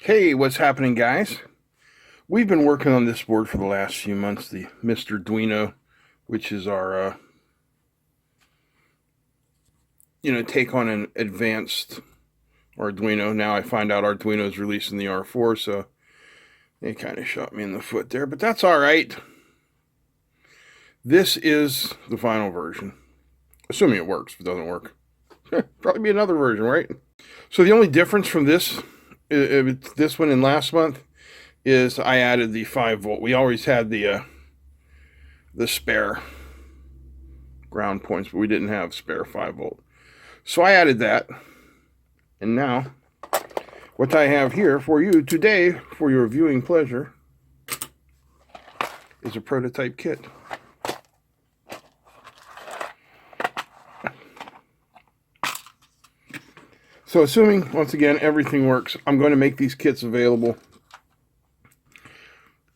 Hey, what's happening, guys? We've been working on this board for the last few months, the Mr. Duino, which is our, take on an advanced Arduino. Now I find out Arduino is releasing the R4, so they kind of shot me in the foot there, but that's all right. This is the final version, assuming it works. If it doesn't work, probably be another version, right? So the only difference from this one and last month is I added the 5-volt. We always had the spare ground points, but we didn't have spare 5-volt. So I added that, and now what I have here for you today, for your viewing pleasure, is a prototype kit. So assuming, once again, everything works, I'm going to make these kits available.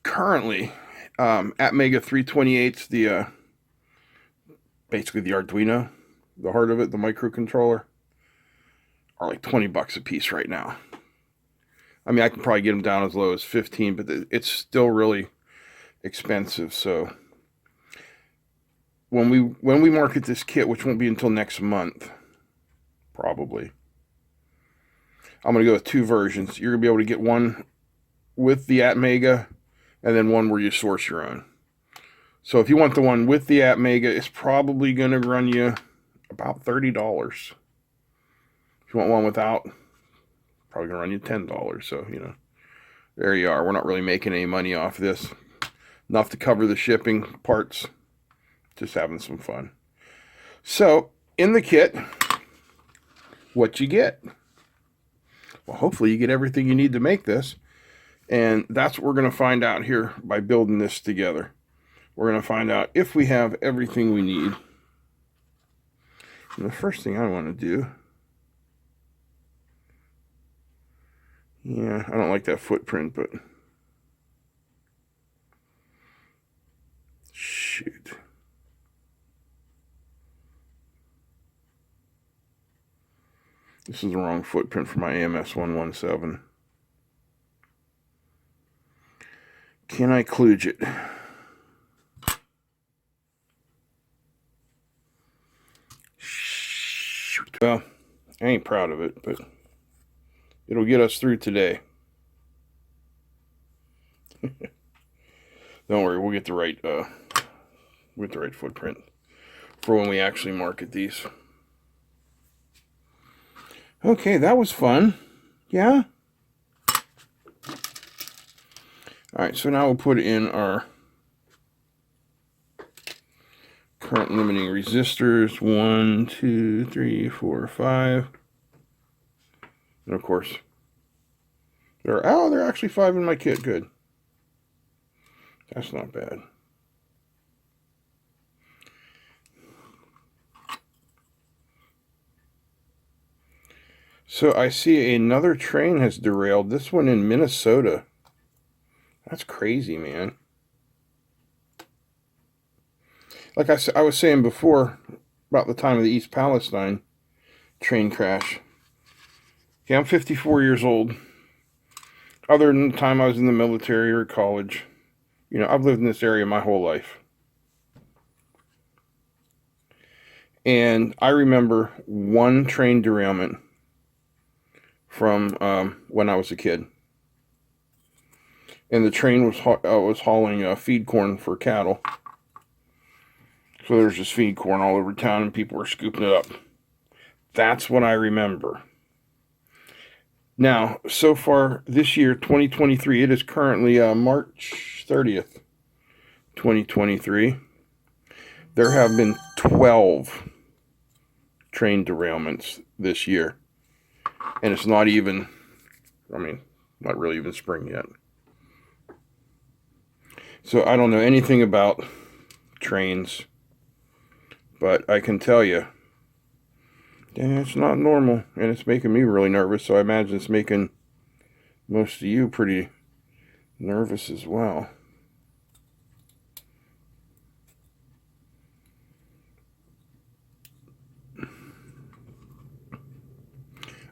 Currently, at Mega 328, basically the Arduino, the heart of it, the microcontroller, are like 20 bucks a piece right now. I mean, I can probably get them down as low as 15, but it's still really expensive. So when we market this kit, which won't be until next month, probably, I'm going to go with 2 versions. You're going to be able to get one with the Atmega and then one where you source your own. So if you want the one with the Atmega, it's probably going to run you about $30. If you want one without, probably going to run you $10. So, there you are. We're not really making any money off this. Enough to cover the shipping parts. Just having some fun. So, in the kit, what you get? Well, hopefully you get everything you need to make this. And that's what we're going to find out here by building this together. We're going to find out if we have everything we need. And the first thing I want to do... Yeah, I don't like that footprint, but... Shoot. This is the wrong footprint for my AMS 117. Can I kludge it? Shoot. Well, I ain't proud of it, but it'll get us through today. Don't worry, we'll get the right footprint for when we actually market these. Okay, that was fun. Yeah? Alright, so now we'll put in our current limiting resistors. 1, 2, 3, 4, 5. And of course, there are actually 5 in my kit. Good. That's not bad. So I see another train has derailed. This one in Minnesota. That's crazy, man. Like I was saying before, about the time of the East Palestine train crash. Okay, I'm 54 years old. Other than the time I was in the military or college, I've lived in this area my whole life. And I remember one train derailment from when I was a kid. And the train was hauling feed corn for cattle. So there's just feed corn all over town and people were scooping it up. That's what I remember. Now, so far this year, 2023, it is currently March 30th, 2023. There have been 12 train derailments this year. And it's not even, not really even spring yet. So I don't know anything about trains, but I can tell you, it's not normal, and it's making me really nervous, so I imagine it's making most of you pretty nervous as well.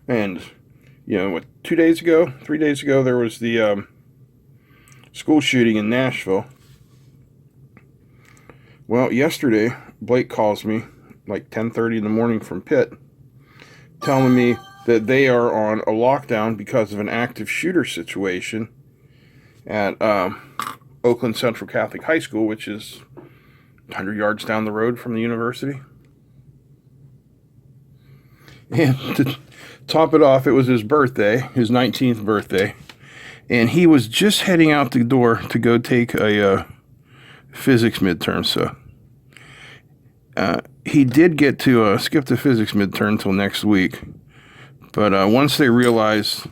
And You know, what, 2 days ago, 3 days ago, there was the school shooting in Nashville. Well, yesterday, Blake calls me like 10:30 in the morning from Pitt, telling me that they are on a lockdown because of an active shooter situation at Oakland Central Catholic High School, which is 100 yards down the road from the university. And to top it off, it was his birthday, his 19th birthday, and he was just heading out the door to go take a physics midterm. So he did get to skip the physics midterm until next week. But once they realized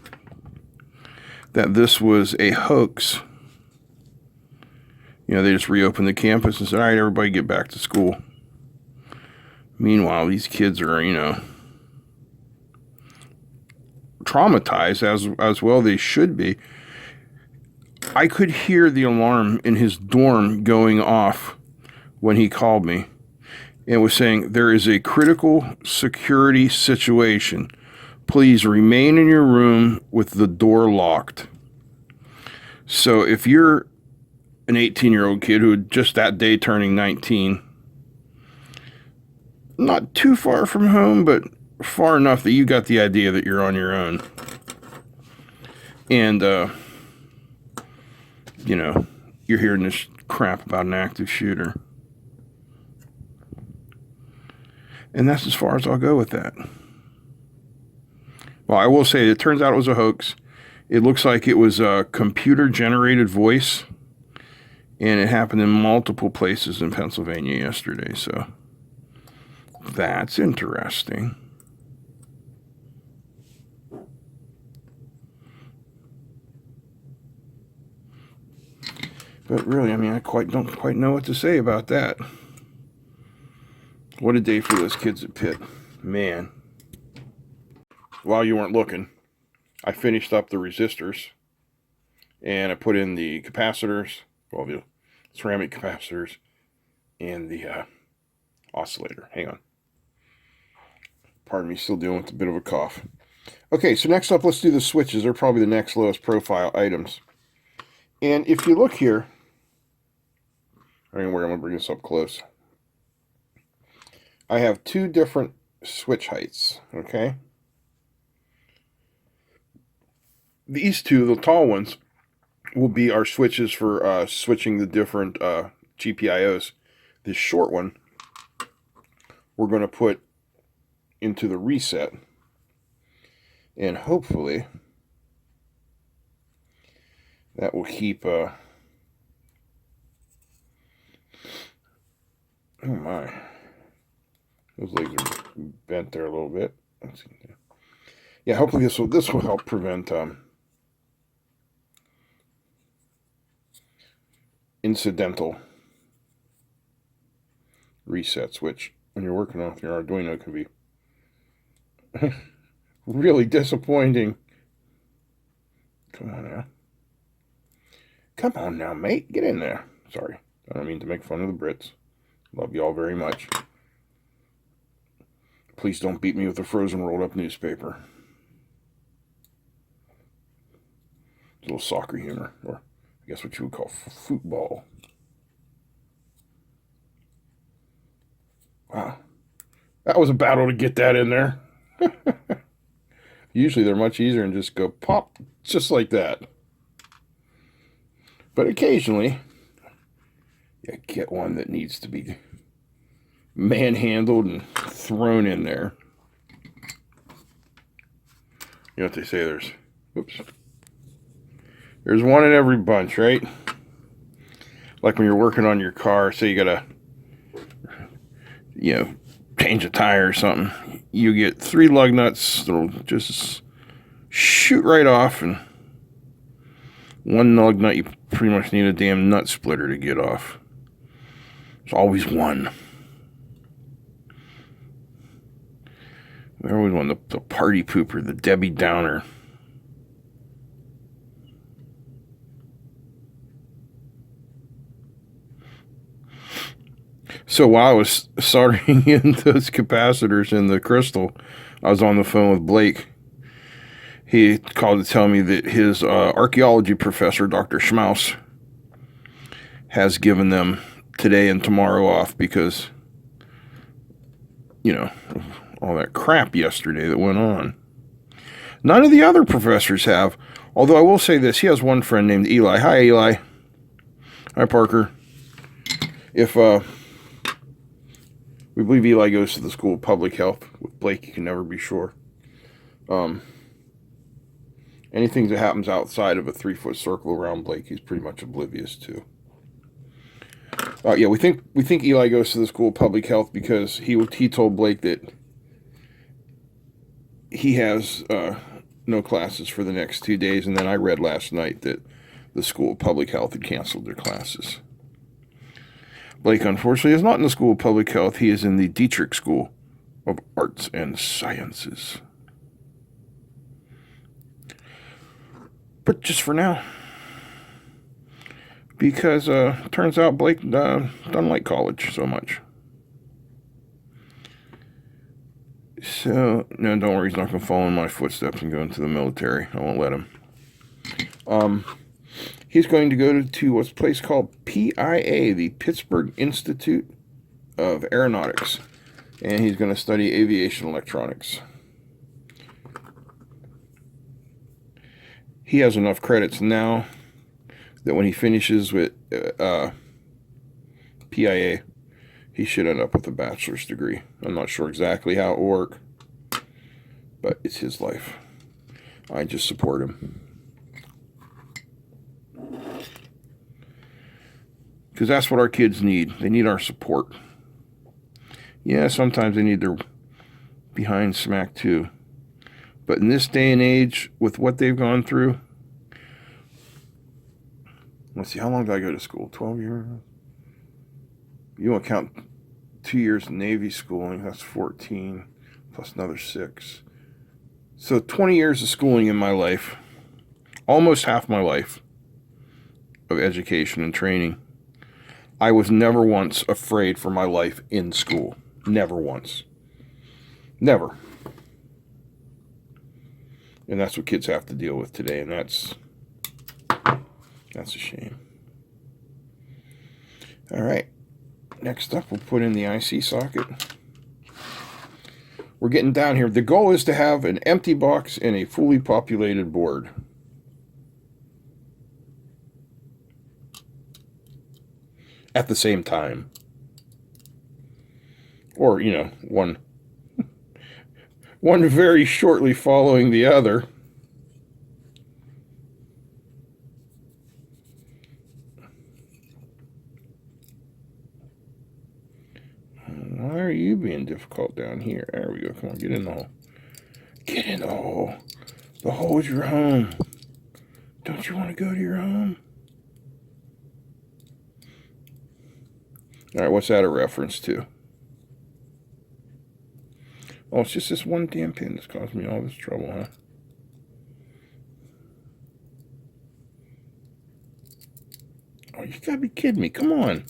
that this was a hoax, you know, they just reopened the campus and said, all right, everybody get back to school. Meanwhile, these kids are, you know, traumatized, as well they should be. I could hear the alarm in his dorm going off when he called me and was saying, there is a critical security situation. Please remain in your room with the door locked. So if you're an 18-year-old kid who had just that day turning 19, not too far from home, but far enough that you got the idea that you're on your own. And, you know, you're hearing this crap about an active shooter. And that's as far as I'll go with that. Well, I will say, it turns out it was a hoax. It looks like it was a computer-generated voice, and it happened in multiple places in Pennsylvania yesterday, so that's interesting. But really, I mean, I don't quite know what to say about that. What a day for those kids at Pitt. Man. While you weren't looking, I finished up the resistors, and I put in the capacitors, well, the ceramic capacitors, and the oscillator. Hang on. Pardon me, still dealing with a bit of a cough. Okay, so next up, let's do the switches. They're probably the next lowest profile items. And if you look here, I'm going to bring this up close. I have two different switch heights, okay? These two, the tall ones, will be our switches for switching the different GPIOs. This short one, we're going to put into the reset. And hopefully, that will keep... oh my. Those legs are bent there a little bit. Let's see. Yeah, hopefully this will help prevent incidental resets, which when you're working off your Arduino can be really disappointing. Come on now. Come on now, mate. Get in there. Sorry. I don't mean to make fun of the Brits. Love you all very much. Please don't beat me with a frozen rolled up newspaper. A little soccer humor, or I guess what you would call football. Wow. That was a battle to get that in there. Usually they're much easier and just go pop, just like that. But occasionally, you get one that needs to be manhandled and thrown in there. You know what they say, there's one in every bunch, right? Like when you're working on your car, say you gotta, you know, change a tire or something. You get 3 lug nuts that'll just shoot right off, and 1 lug nut you pretty much need a damn nut splitter to get off. There's always one. There's always one, the party pooper, the Debbie Downer. So while I was soldering in those capacitors in the crystal, I was on the phone with Blake. He called to tell me that his archaeology professor, Dr. Schmaus, has given them today and tomorrow off because, you know, all that crap yesterday that went on. None of the other professors have. Although I will say this, he has one friend named Eli. Hi, Eli. Hi, Parker. If we believe Eli goes to the School of Public Health. With Blake, you can never be sure. Anything that happens outside of a 3-foot circle around Blake, he's pretty much oblivious to. Yeah, we think Eli goes to the School of Public Health because he told Blake that he has no classes for the next 2 days, and then I read last night that the School of Public Health had canceled their classes. Blake, unfortunately, is not in the School of Public Health. He is in the Dietrich School of Arts and Sciences. But just for now. Because turns out Blake doesn't like college so much. So, no, don't worry, he's not going to follow in my footsteps and go into the military. I won't let him. He's going to go to what's a place called PIA, the Pittsburgh Institute of Aeronautics. And he's going to study aviation electronics. He has enough credits now that when he finishes with PIA, he should end up with a bachelor's degree. I'm not sure exactly how it will work, but it's his life. I just support him. Because that's what our kids need. They need our support. Yeah, sometimes they need their behind smack too. But in this day and age, with what they've gone through, let's see, how long did I go to school? 12 years? You want to count 2 years in Navy schooling, that's 14, plus another 6. So 20 years of schooling in my life, almost half my life of education and training. I was never once afraid for my life in school. Never once. Never. And that's what kids have to deal with today, and that's a shame. All right. Next up, we'll put in the IC socket. We're getting down here. The goal is to have an empty box and a fully populated board. At the same time. Or, you know, one very shortly following the other. Why are you being difficult down here? There we go. Come on, get in the hole. Get in the hole. The hole is your home. Don't you want to go to your home? All right, what's that a reference to? Oh, it's just this one damn pin that's caused me all this trouble, huh? Oh, you gotta be kidding me. Come on.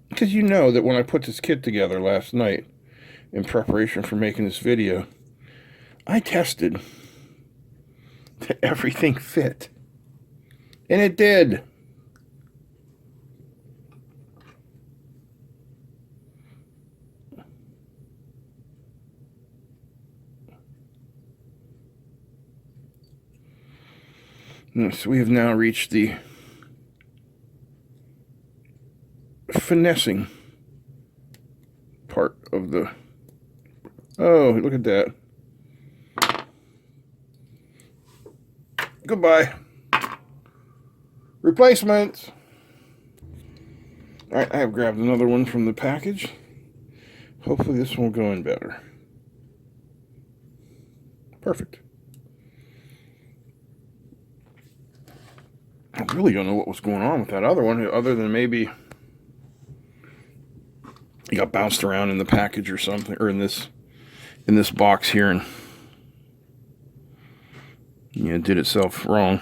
Because you know that when I put this kit together last night in preparation for making this video, I tested that everything fit. And it did. So we have now reached the finessing part of the... Oh, look at that. Goodbye. Replacements. All right, I have grabbed another one from the package. Hopefully this one will go in better. Perfect. I really don't know what was going on with that other one, other than maybe it got bounced around in the package or something, or in this box here, and it did itself wrong.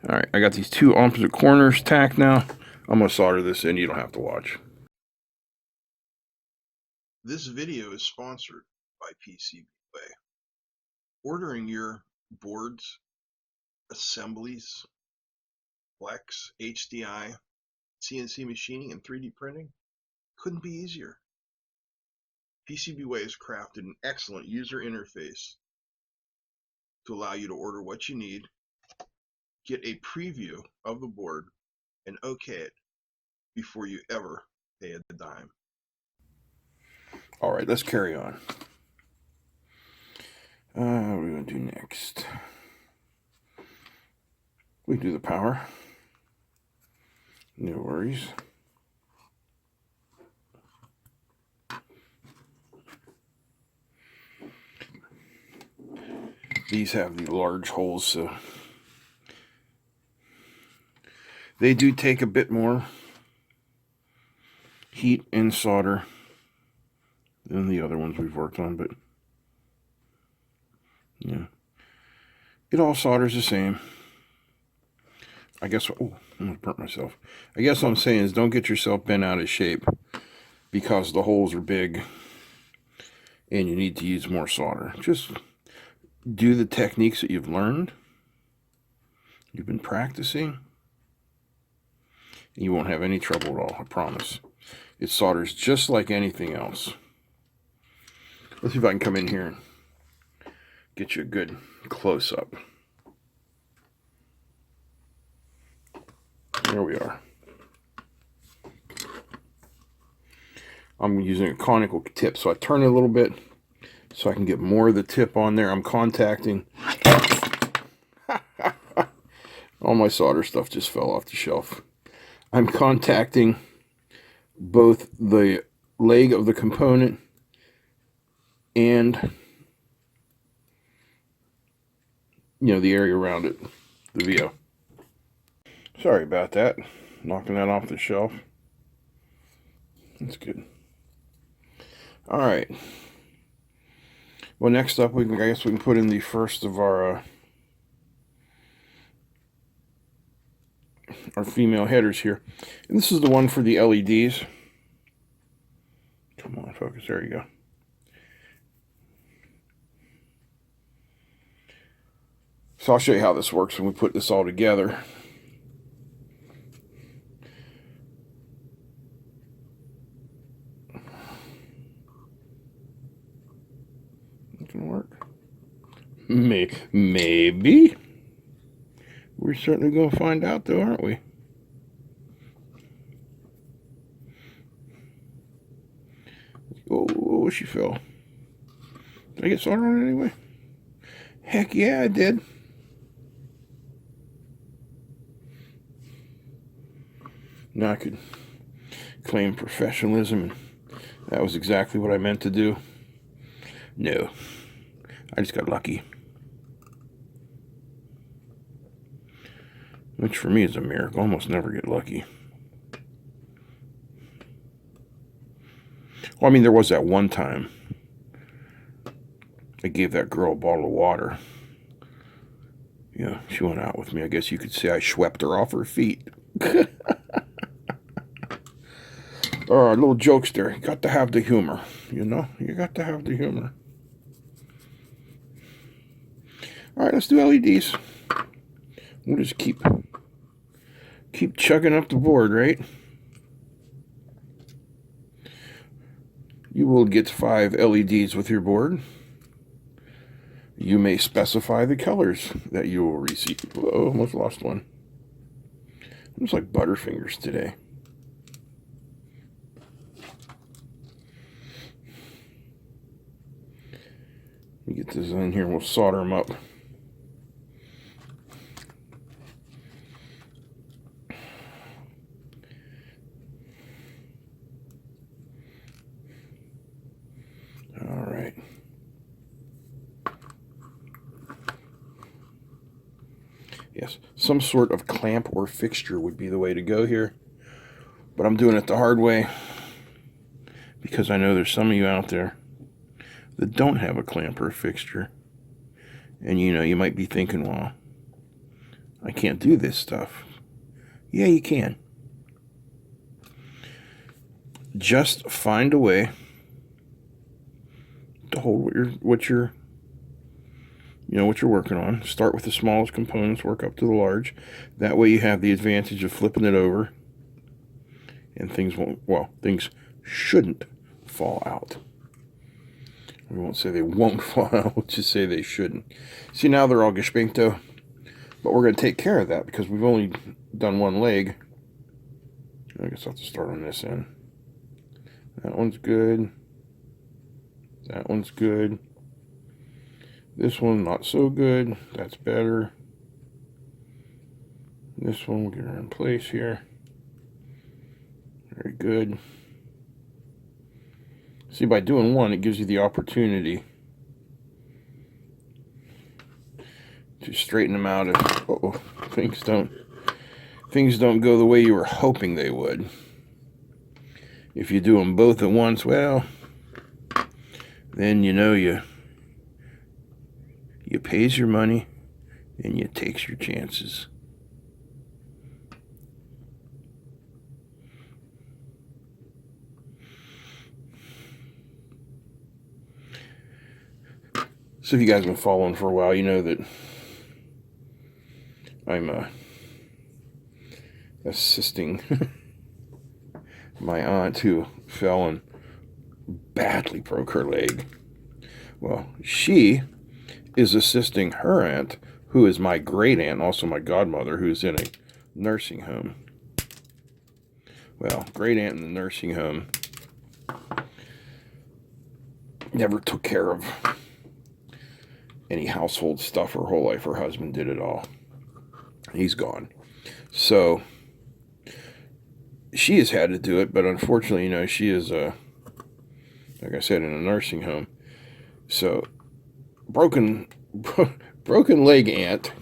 All right, I got these two opposite corners tacked now. I'm going to solder this in. You don't have to watch. This video is sponsored by PCBWay. Ordering your boards, assemblies, flex, HDI, CNC machining, and 3D printing couldn't be easier. PCBWay has crafted an excellent user interface to allow you to order what you need, get a preview of the board, and okay it before you ever pay a dime. All right, let's carry on. What are we going to do next? We do the power. No worries. These have the large holes, so they do take a bit more heat and solder than the other ones we've worked on, but yeah, it all solders the same. I guess, oh, I'm going to burn myself. I guess what I'm saying is don't get yourself bent out of shape because the holes are big and you need to use more solder. Just do the techniques that you've learned, you've been practicing, and you won't have any trouble at all, I promise. It solders just like anything else. Let's see if I can come in here and get you a good close-up. There we are. I'm using a conical tip, so I turn it a little bit so I can get more of the tip on there. I'm contacting. All my solder stuff just fell off the shelf. I'm contacting both the leg of the component and, you know, the area around it, the VO. Sorry about that. Knocking that off the shelf. That's good. All right. Well, next up, I guess we can put in the first of our female headers here. And this is the one for the LEDs. Come on, focus. There you go. So I'll show you how this works when we put this all together. It can work. Maybe. We're certainly going to find out, though, aren't we? Oh, she fell. Did I get solder on it anyway? Heck yeah, I did. Now I could claim professionalism, and that was exactly what I meant to do. No, I just got lucky. Which for me is a miracle. I almost never get lucky. Well, I mean, there was that one time I gave that girl a bottle of water. Yeah, she went out with me. I guess you could say I swept her off her feet. All right, little jokester. You got to have the humor, you know? You got to have the humor. All right, let's do LEDs. We'll just keep chugging up the board, right? You will get 5 LEDs with your board. You may specify the colors that you will receive. Whoa, almost lost one. Looks like Butterfingers today. Let me get this in here and we'll solder them up. All right. Yes, some sort of clamp or fixture would be the way to go here. But I'm doing it the hard way because I know there's some of you out there that don't have a clamp or a fixture. And you know, you might be thinking, well, I can't do this stuff. Yeah, you can. just find a way to hold what you're working on. Start with the smallest components, work up to the large. That way you have the advantage of flipping it over, and things shouldn't fall out. We won't say they won't fall out, we'll just say they shouldn't. See, now they're all gespinto, but we're going to take care of that because we've only done one leg. I guess I'll have to start on this end. That one's good. That one's good. This one, not so good. That's better. This one, we'll get her in place here. Very good. See, by doing one, it gives you the opportunity to straighten them out if things don't go the way you were hoping they would. If you do them both at once, well, then you pays your money and you takes your chances. So if you guys have been following for a while, you know that I'm assisting my aunt who fell and badly broke her leg. Well, she is assisting her aunt, who is my great aunt, also my godmother, who's in a nursing home. Well, great aunt in the nursing home never took care of any household stuff her whole life. Her husband did it all. He's gone. So she has had to do it, but unfortunately, she is, like I said, in a nursing home. So broken leg aunt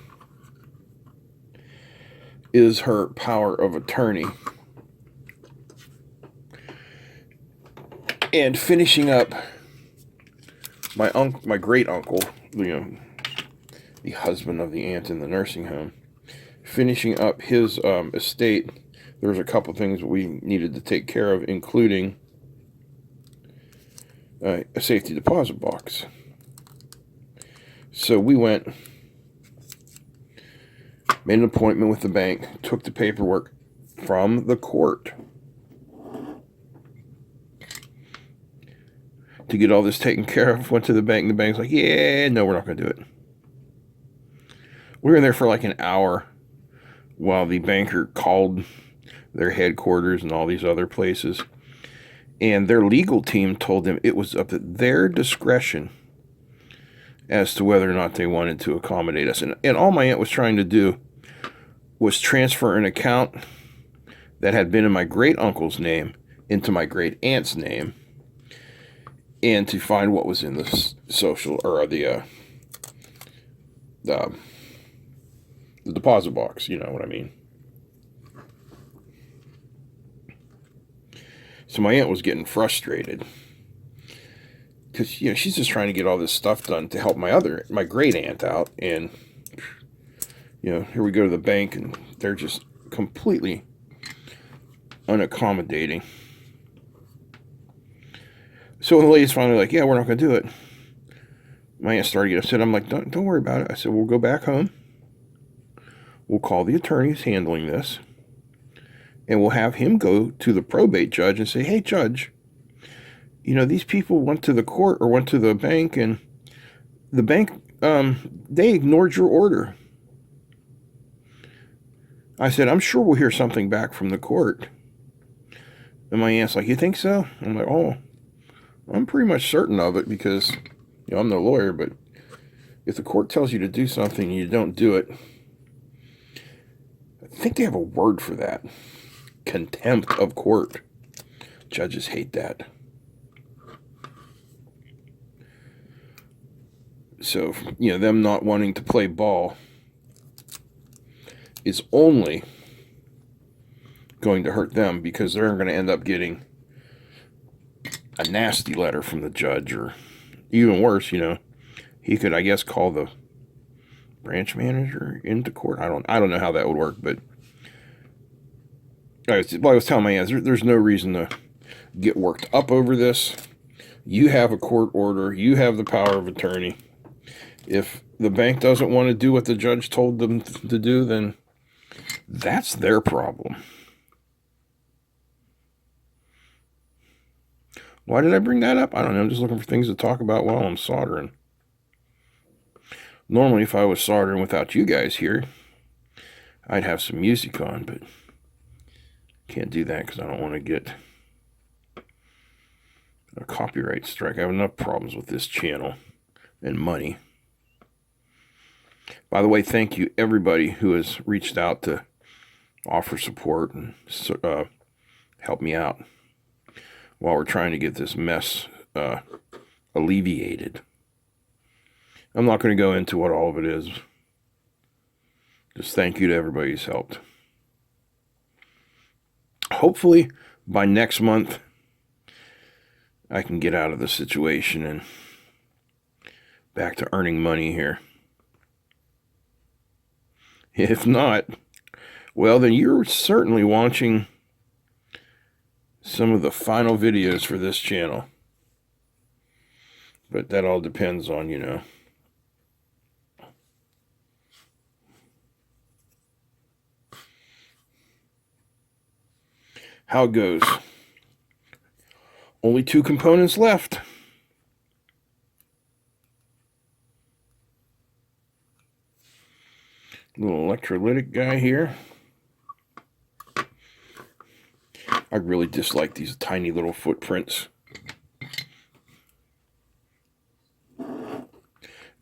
is her power of attorney. And finishing up my great uncle, the husband of the aunt in the nursing home, finishing up his estate. There's a couple things we needed to take care of, including a safety deposit box. So we went, made an appointment with the bank, took the paperwork from the court to get all this taken care of. Went to the bank, and the bank's like, yeah, no, we're not going to do it. We were in there for like an hour while the banker called their headquarters and all these other places. And their legal team told them it was up at their discretion as to whether or not they wanted to accommodate us. And all my aunt was trying to do was transfer an account that had been in my great uncle's name into my great aunt's name, and to find what was in the social, or the deposit box, you know what I mean. So my aunt was getting frustrated because she's just trying to get all this stuff done to help my great aunt out, and here we go to the bank and they're just completely unaccommodating. So when the lady's finally like, yeah, we're not going to do it, my aunt started to get upset. I'm like, don't worry about it. I said, we'll go back home. We'll call the attorneys handling this, and we'll have him go to the probate judge and say, hey, judge, these people went to the court or went to the bank, and the bank, they ignored your order. I said, I'm sure we'll hear something back from the court. And my aunt's like, you think so? I'm like, oh, I'm pretty much certain of it because, I'm no lawyer, but if the court tells you to do something and you don't do it, I think they have a word for that. Contempt of court. Judges hate that. So, them not wanting to play ball is only going to hurt them, because they're going to end up getting a nasty letter from the judge, or even worse, he could, I guess, call the branch manager into court. I don't know how that would work, but I was telling my aunt, there's no reason to get worked up over this. You have a court order. You have the power of attorney. If the bank doesn't want to do what the judge told them to do, then that's their problem. Why did I bring that up? I don't know. I'm just looking for things to talk about while I'm soldering. Normally, if I was soldering without you guys here, I'd have some music on, but can't do that because I don't want to get a copyright strike. I have enough problems with this channel and money. By the way, thank you everybody who has reached out to offer support and help me out while we're trying to get this mess alleviated. I'm not going to go into what all of it is. Just thank you to everybody who's helped. Hopefully, by next month, I can get out of the situation and back to earning money here. If not, well, then you're certainly watching some of the final videos for this channel. But that all depends on, you know, how it goes. Only 2 components left. Little electrolytic guy here. I really dislike these tiny little footprints.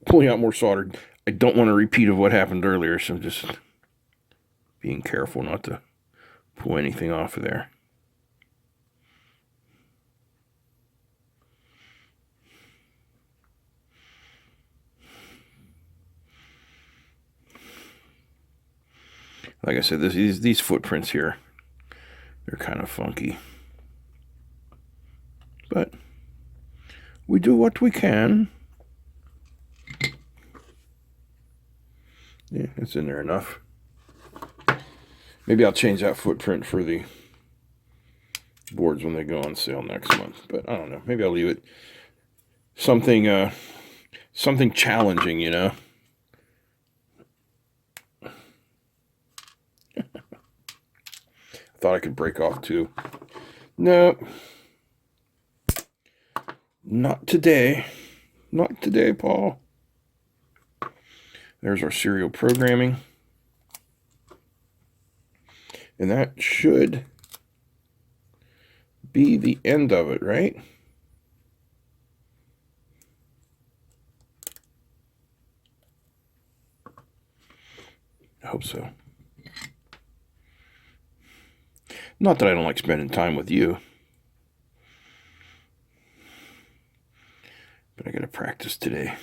Pulling out more solder. I don't want a repeat of what happened earlier, so I'm just being careful not to pull anything off of there. Like I said, these footprints here, they're kind of funky. But we do what we can. Yeah, it's in there enough. Maybe I'll change that footprint for the boards when they go on sale next month. But I don't know. Maybe I'll leave it something something challenging, you know. Thought I could break off 2. No. Not today. Not today, Paul. There's our serial programming. And that should be the end of it, right? I hope so. Not that I don't like spending time with you. But I got to practice today.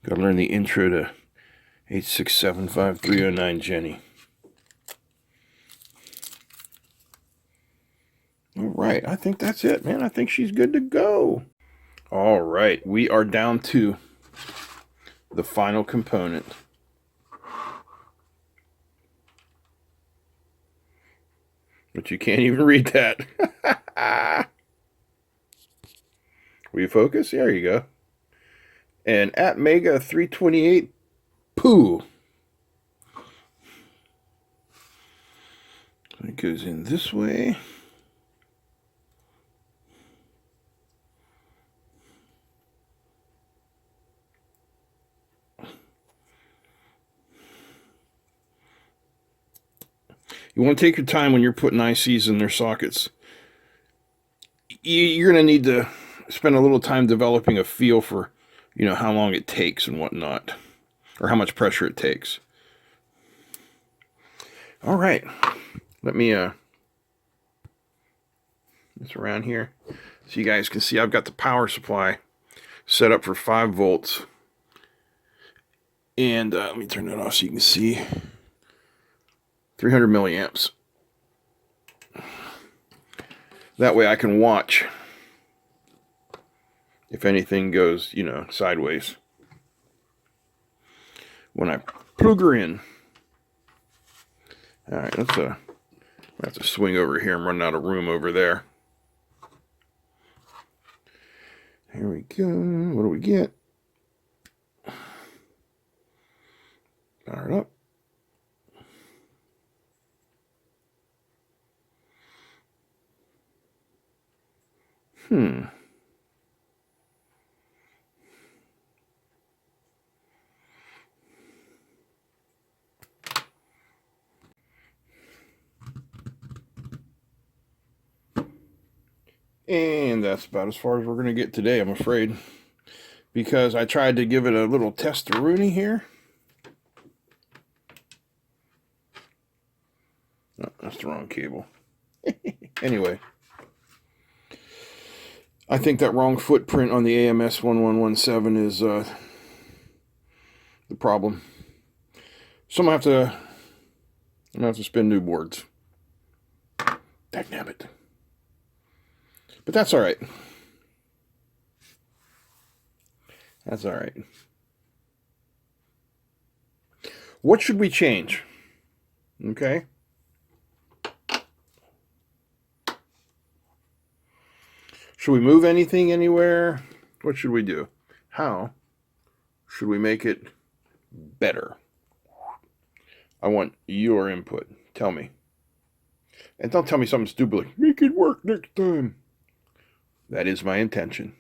Got to learn the intro to 8675309 Jenny. All right, I think that's it, man. I think she's good to go. All right, we are down to the final component. But you can't even read that. Will you focus? There you go. And Atmega 328 Poo. It goes in this way. You want to take your time when you're putting ICs in their sockets. You're going to need to spend a little time developing a feel for, you know, how long it takes and whatnot, or how much pressure it takes. All right, let me it's around here so you guys can see. I've got the power supply set up for 5 volts, and let me turn that off so you can see. 300 milliamps. That way I can watch if anything goes, you know, sideways when I plug her in. All right, let's I have to swing over here. I'm running out of room over there. Here we go. What do we get? Fire it up. And that's about as far as we're going to get today, I'm afraid. Because I tried to give it a little test-a-rooney here. No, that's the wrong cable. Anyway. I think that wrong footprint on the AMS 1117 is the problem. So I'm gonna have to spin new boards. Dagnabbit. But that's all right. That's all right. What should we change? Okay. Should we move anything anywhere? What should we do? How should we make it better? I want your input. Tell me. And don't tell me something stupid like, make it work next time. That is my intention.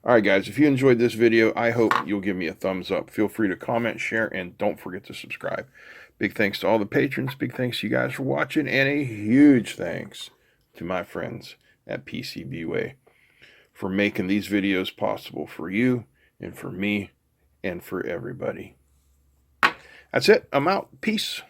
Alright guys, if you enjoyed this video, I hope you'll give me a thumbs up. Feel free to comment, share, and don't forget to subscribe. Big thanks to all the patrons. Big thanks to you guys for watching. And a huge thanks to my friends at PCBWay for making these videos possible for you and for me and for everybody. That's it. I'm out. Peace.